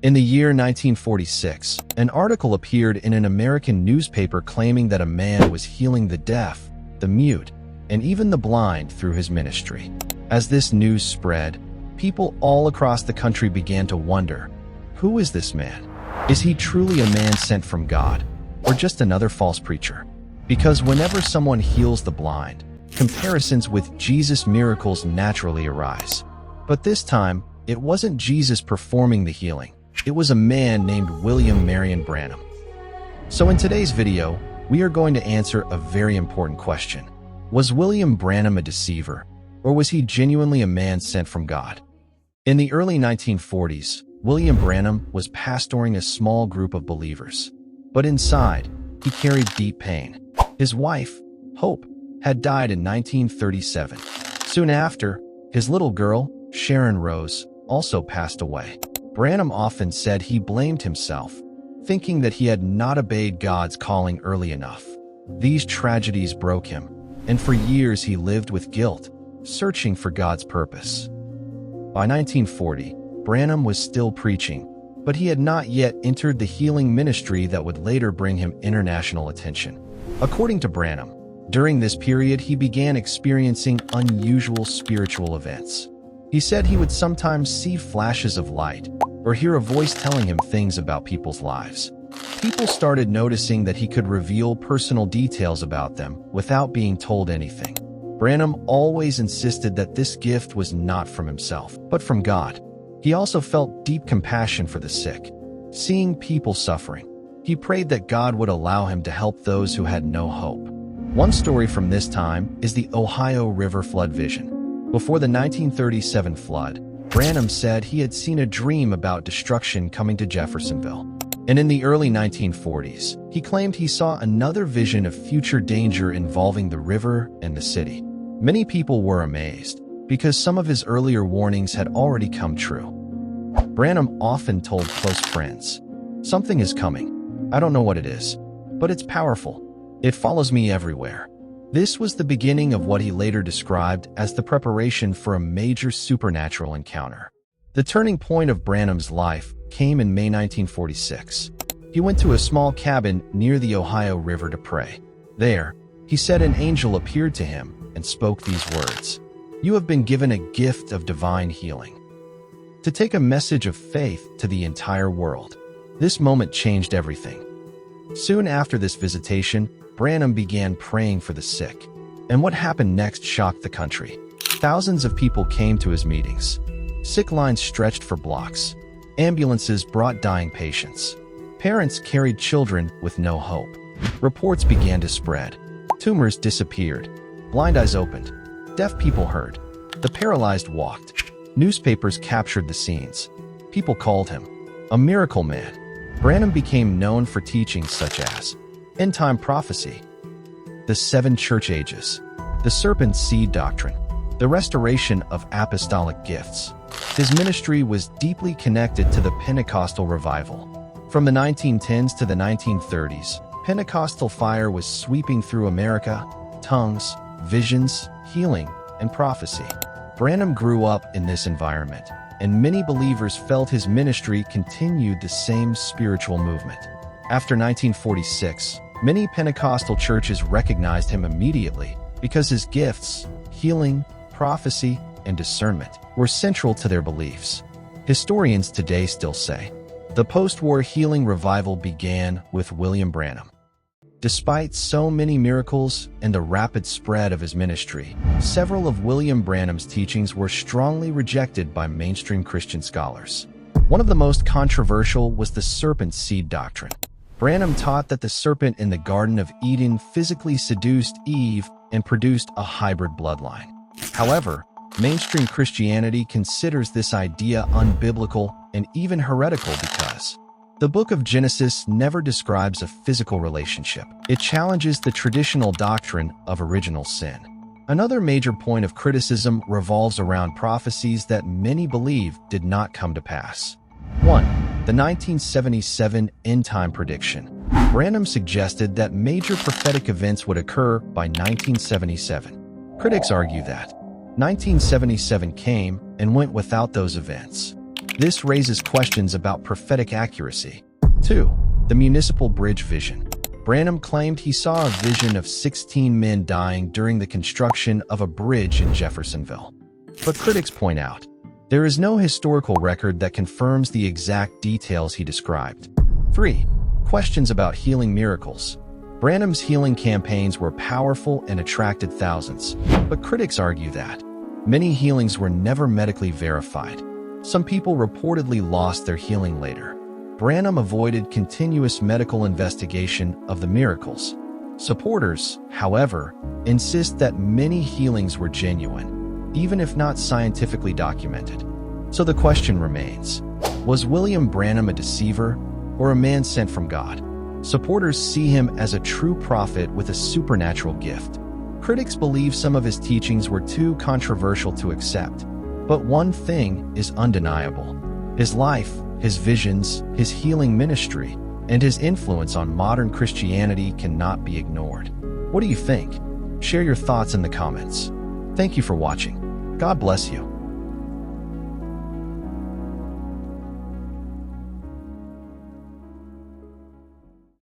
In the year 1946, an article appeared in an American newspaper claiming that a man was healing the deaf, the mute, and even the blind through his ministry. As this news spread, people all across the country began to wonder, who is this man? Is he truly a man sent from God, or just another false preacher? Because whenever someone heals the blind, comparisons with Jesus' miracles naturally arise. But this time, it wasn't Jesus performing the healing. It was a man named William Marrion Branham. So in today's video, we are going to answer a very important question. Was William Branham a deceiver, or was he genuinely a man sent from God? In the early 1940s, William Branham was pastoring a small group of believers. But inside, he carried deep pain. His wife, Hope, had died in 1937. Soon after, his little girl, Sharon Rose, also passed away. Branham often said he blamed himself, thinking that he had not obeyed God's calling early enough. These tragedies broke him, and for years he lived with guilt, searching for God's purpose. By 1940, Branham was still preaching, but he had not yet entered the healing ministry that would later bring him international attention. According to Branham, during this period he began experiencing unusual spiritual events. He said he would sometimes see flashes of light, or hear a voice telling him things about people's lives. People started noticing that he could reveal personal details about them without being told anything. Branham always insisted that this gift was not from himself, but from God. He also felt deep compassion for the sick, seeing people suffering. He prayed that God would allow him to help those who had no hope. One story from this time is the Ohio River flood vision. Before the 1937 flood, Branham said he had seen a dream about destruction coming to Jeffersonville. And in the early 1940s, he claimed he saw another vision of future danger involving the river and the city. Many people were amazed, because some of his earlier warnings had already come true. Branham often told close friends, "Something is coming. I don't know what it is, but it's powerful. It follows me everywhere." This was the beginning of what he later described as the preparation for a major supernatural encounter. The turning point of Branham's life came in May 1946. He went to a small cabin near the Ohio River to pray. There, he said an angel appeared to him and spoke these words, "You have been given a gift of divine healing, to take a message of faith to the entire world." This moment changed everything. Soon after this visitation, Branham began praying for the sick. And what happened next shocked the country. Thousands of people came to his meetings. Sick lines stretched for blocks. Ambulances brought dying patients. Parents carried children with no hope. Reports began to spread. Tumors disappeared. Blind eyes opened. Deaf people heard. The paralyzed walked. Newspapers captured the scenes. People called him a miracle man. Branham became known for teachings such as end-time prophecy, the 7 church ages, the Serpent Seed doctrine, the restoration of apostolic gifts. His ministry was deeply connected to the Pentecostal revival. From the 1910s to the 1930s, Pentecostal fire was sweeping through America, tongues, visions, healing, and prophecy. Branham grew up in this environment, and many believers felt his ministry continued the same spiritual movement. After 1946, many Pentecostal churches recognized him immediately because his gifts, healing, prophecy, and discernment, were central to their beliefs. Historians today still say, the post-war healing revival began with William Branham. Despite so many miracles and the rapid spread of his ministry, several of William Branham's teachings were strongly rejected by mainstream Christian scholars. One of the most controversial was the Serpent Seed doctrine. Branham taught that the serpent in the Garden of Eden physically seduced Eve and produced a hybrid bloodline. However, mainstream Christianity considers this idea unbiblical and even heretical because the book of Genesis never describes a physical relationship. It challenges the traditional doctrine of original sin. Another major point of criticism revolves around prophecies that many believe did not come to pass. 1. The 1977 end-time prediction. Branham suggested that major prophetic events would occur by 1977. Critics argue that 1977 came and went without those events. This raises questions about prophetic accuracy. 2. The Municipal Bridge Vision. Branham claimed he saw a vision of 16 men dying during the construction of a bridge in Jeffersonville. But critics point out, there is no historical record that confirms the exact details he described. 3. Questions about healing miracles. Branham's healing campaigns were powerful and attracted thousands, but critics argue that many healings were never medically verified. Some people reportedly lost their healing later. Branham avoided continuous medical investigation of the miracles. Supporters, however, insist that many healings were genuine, even if not scientifically documented. So the question remains, was William Branham a deceiver or a man sent from God? Supporters see him as a true prophet with a supernatural gift. Critics believe some of his teachings were too controversial to accept. But one thing is undeniable. His life, his visions, his healing ministry, and his influence on modern Christianity cannot be ignored. What do you think? Share your thoughts in the comments. Thank you for watching. God bless you.